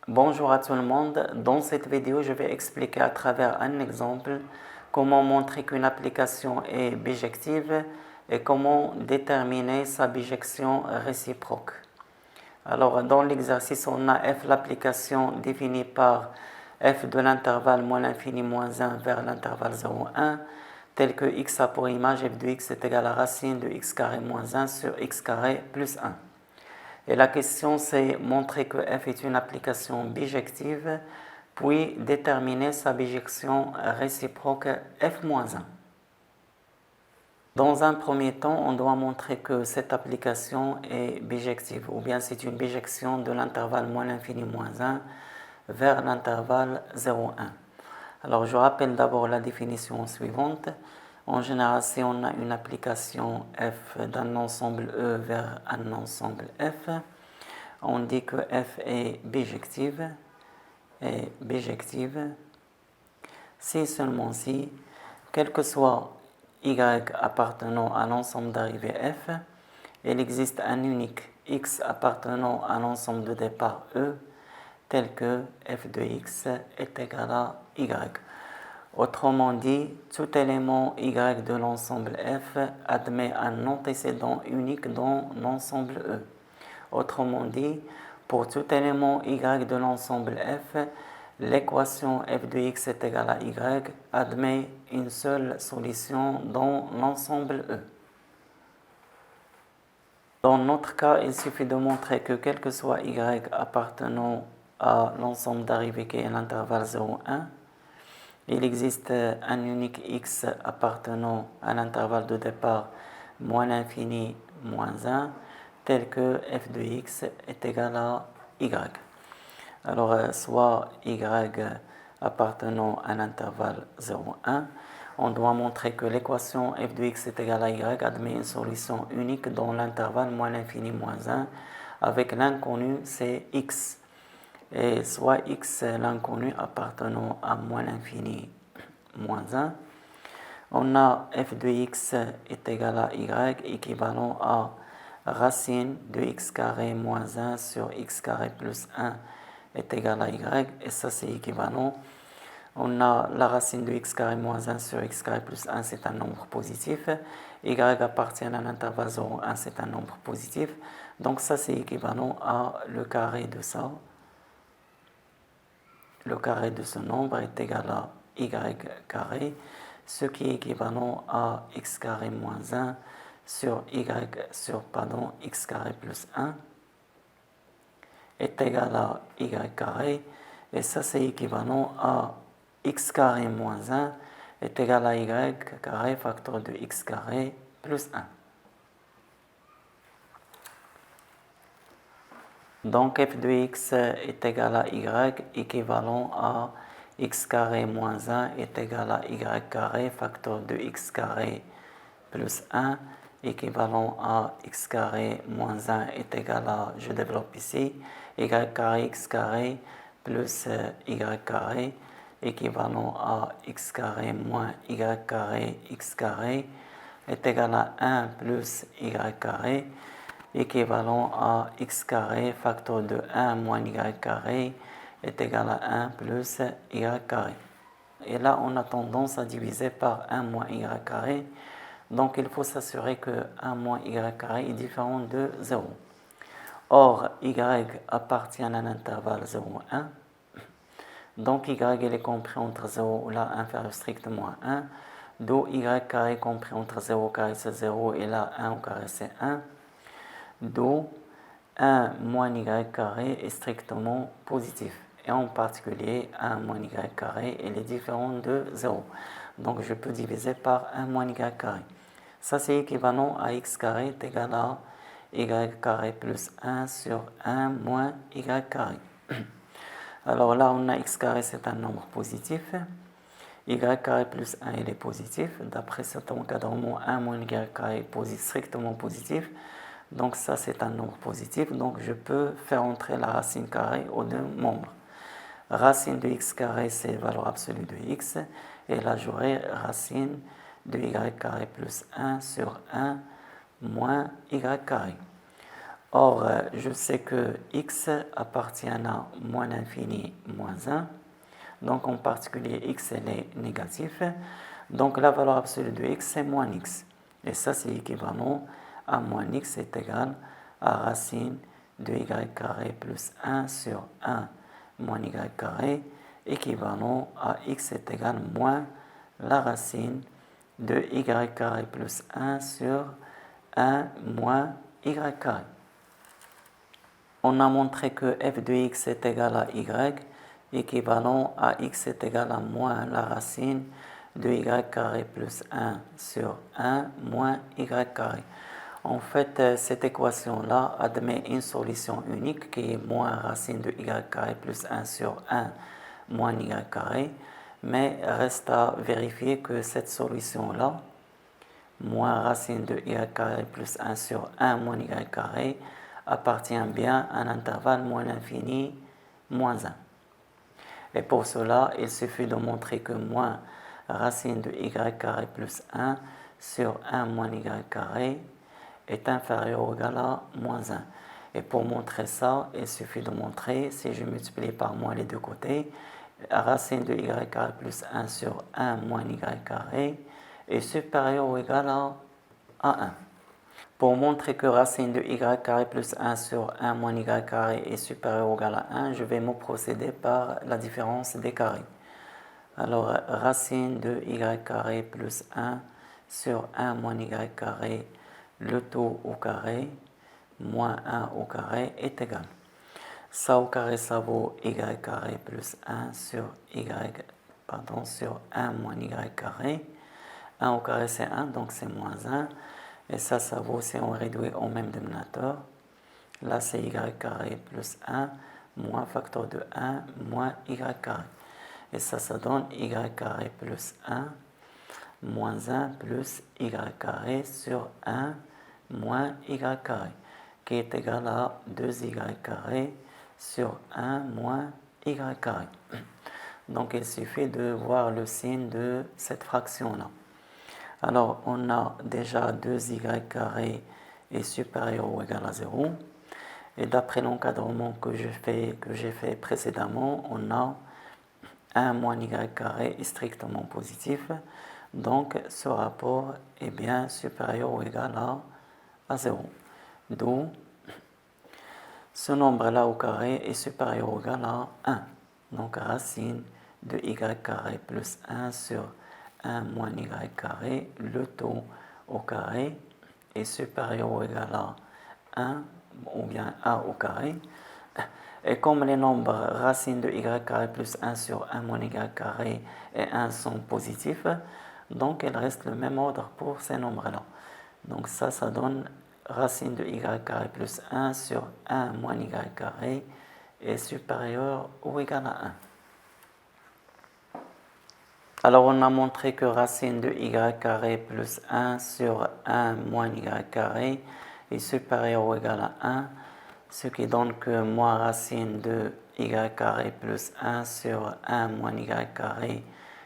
Bonjour à tout le monde. Dans cette vidéo, je vais expliquer à travers un exemple comment montrer qu'une application est bijective et comment déterminer sa bijection réciproque. Alors, dans l'exercice, on a f l'application définie par f de l'intervalle moins l'infini moins 1 vers l'intervalle 0, 1, tel que x a pour image f de x est égal à racine de x carré moins 1 sur x carré plus 1. Et la question, c'est montrer que f est une application bijective, puis déterminer sa bijection réciproque f-1. Dans un premier temps, on doit montrer que cette application est bijective, ou bien c'est une bijection de l'intervalle moins l'infini moins 1 vers l'intervalle 0, 1. Alors, je rappelle d'abord la définition suivante. En général, si on a une application f d'un ensemble E vers un ensemble F, on dit que f est bijective si seulement si, quel que soit y appartenant à l'ensemble d'arrivée f, il existe un unique x appartenant à l'ensemble de départ E, tel que f de x est égal à y. Autrement dit, tout élément y de l'ensemble f admet un antécédent unique dans l'ensemble E. Autrement dit, pour tout élément y de l'ensemble f, l'équation f de x est égale à y admet une seule solution dans l'ensemble E. Dans notre cas, il suffit de montrer que quel que soit y appartenant à l'ensemble d'arrivée qui est l'intervalle 0, 1, il existe un unique x appartenant à l'intervalle de départ moins l'infini moins 1, tel que f de x est égal à y. Alors, soit y appartenant à l'intervalle 0, 1, on doit montrer que l'équation f de x est égal à y admet une solution unique dans l'intervalle moins l'infini moins 1 avec l'inconnu c'est x. Et soit x l'inconnu appartenant à moins l'infini moins 1, on a f de x est égal à y équivalent à racine de x carré moins 1 sur x carré plus 1 est égal à y, et ça c'est équivalent. On a la racine de x carré moins 1 sur x carré plus 1, c'est un nombre positif. Y appartient à l'intervalle 0, 1, c'est un nombre positif. Donc ça c'est équivalent à le carré de ça. Le carré de ce nombre est égal à y carré, ce qui est équivalent à x carré moins 1 sur x carré plus 1 est égal à y carré, et ça c'est équivalent à x carré moins 1 est égal à y carré facteur de x carré plus 1. Donc f de x est égal à y équivalent à x carré moins 1 est égal à y carré facteur de x carré plus 1 équivalent à x carré moins 1 est égal à, je développe ici, y carré x carré plus y carré équivalent à x carré moins y carré x carré est égal à 1 plus y carré équivalent à x carré facteur de 1 moins y carré est égal à 1 plus y carré. Et là, on a tendance à diviser par 1 moins y carré. Donc, il faut s'assurer que 1 moins y carré est différent de 0. Or, y appartient à l'intervalle 0, 1. Donc, y il est compris entre 0 et là inférieur strictement à 1. D'où y carré compris entre 0 carré c'est 0 et là 1 au carré c'est 1. D'où 1 moins y carré est strictement positif. Et en particulier, 1 moins y carré il est différent de 0. Donc je peux diviser par 1 moins y carré. Ça c'est équivalent à x carré est égal à y carré plus 1 sur 1 moins y carré. Alors là on a x carré c'est un nombre positif. Y carré plus 1 il est positif. D'après cet encadrement, 1 moins y carré est strictement positif. Donc ça c'est un nombre positif, donc je peux faire entrer la racine carrée aux deux membres. Racine de x carré c'est valeur absolue de x, et là j'aurai racine de y carré plus 1 sur 1 moins y carré. Or, je sais que x appartient à moins l'infini moins 1. Donc, en particulier, x elle est négatif. Donc, la valeur absolue de x, c'est moins x. Et ça, c'est équivalent à moins x est égal à racine de y carré plus 1 sur 1 moins y carré, équivalent à x est égal moins la racine de y carré plus 1 sur 1 moins y carré. On a montré que f de x est égal à y, équivalent à x est égal à moins la racine de y carré plus 1 sur 1 moins y carré. En fait, cette équation-là admet une solution unique qui est moins racine de y carré plus 1 sur 1 moins y carré, mais reste à vérifier que cette solution-là, moins racine de y carré plus 1 sur 1 moins y carré, appartient bien à un intervalle moins l'infini moins 1. Et pour cela, il suffit de montrer que moins racine de y carré plus 1 sur 1 moins y carré est inférieur ou égal à moins 1. Et pour montrer ça, il suffit de montrer, si je multiplie par moins les deux côtés, racine de y carré plus 1 sur 1 moins y carré est supérieur ou égal à 1. Pour montrer que racine de y carré plus 1 sur 1 moins y carré est supérieur ou égal à 1, je vais me procéder par la différence des carrés. Alors, racine de y carré plus 1 sur 1 moins y carré, le tout au carré, moins 1 au carré est égal. Ça au carré, ça vaut y carré plus 1 sur sur 1 moins y carré. 1 au carré, c'est 1, donc c'est moins 1. Et ça vaut, si on réduit au même dénominateur, là c'est y carré plus 1 moins facteur de 1 moins y carré. Et ça donne y carré plus 1 moins 1 plus y carré sur 1 moins y carré, qui est égal à 2y carré sur 1 moins y carré. Donc il suffit de voir le signe de cette fraction-là. Alors, on a déjà 2y carré est supérieur ou égal à 0. Et d'après l'encadrement que j'ai fait précédemment, on a 1 moins y carré est strictement positif. Donc, ce rapport est bien supérieur ou égal à 0. D'où ce nombre-là au carré est supérieur ou égal à 1. Donc, racine de y carré plus 1 sur 1 moins y carré, le tout au carré est supérieur ou égal à 1 ou bien a au carré. Et comme les nombres racines de y carré plus 1 sur 1 moins y carré et 1 sont positifs, donc il reste le même ordre pour ces nombres-là. Donc ça donne racine de y carré plus 1 sur 1 moins y carré est supérieur ou égal à 1. Alors, on a montré que racine de y carré plus 1 sur 1 moins y carré est supérieur ou égal à 1, ce qui donne que moins racine de y carré plus 1 sur 1 moins y carré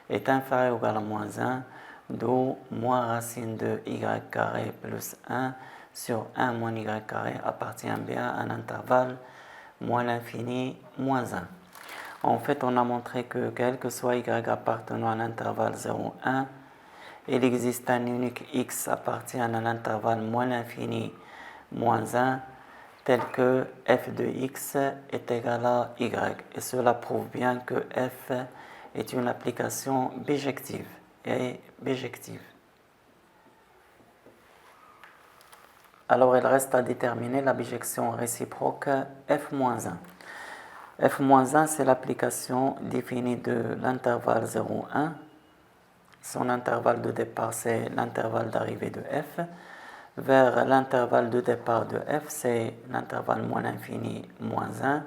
est inférieur ou égal à moins 1, d'où moins racine de y carré plus 1 sur 1 moins y carré appartient bien à un intervalle moins l'infini moins 1. En fait, on a montré que quel que soit y appartenant à l'intervalle 0,1, il existe un unique x appartenant à l'intervalle moins l'infini moins 1, tel que f de x est égal à y. Et cela prouve bien que f est une application bijective et bijective. Alors, il reste à déterminer la bijection réciproque f-1. f-1, c'est l'application définie de l'intervalle 0,1. Son intervalle de départ, c'est l'intervalle d'arrivée de f. Vers l'intervalle de départ de f, c'est l'intervalle moins l'infini moins 1,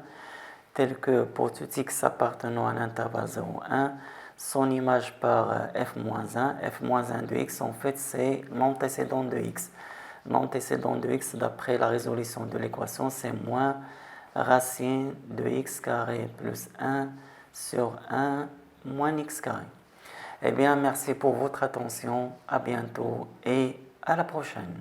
tel que pour tout x appartenant à l'intervalle 0,1, son image par f-1, f-1 de x, en fait, c'est l'antécédent de x. L'antécédent de x, d'après la résolution de l'équation, c'est moins racine de x carré plus 1 sur 1 moins x carré. Eh bien, merci pour votre attention, à bientôt et à la prochaine.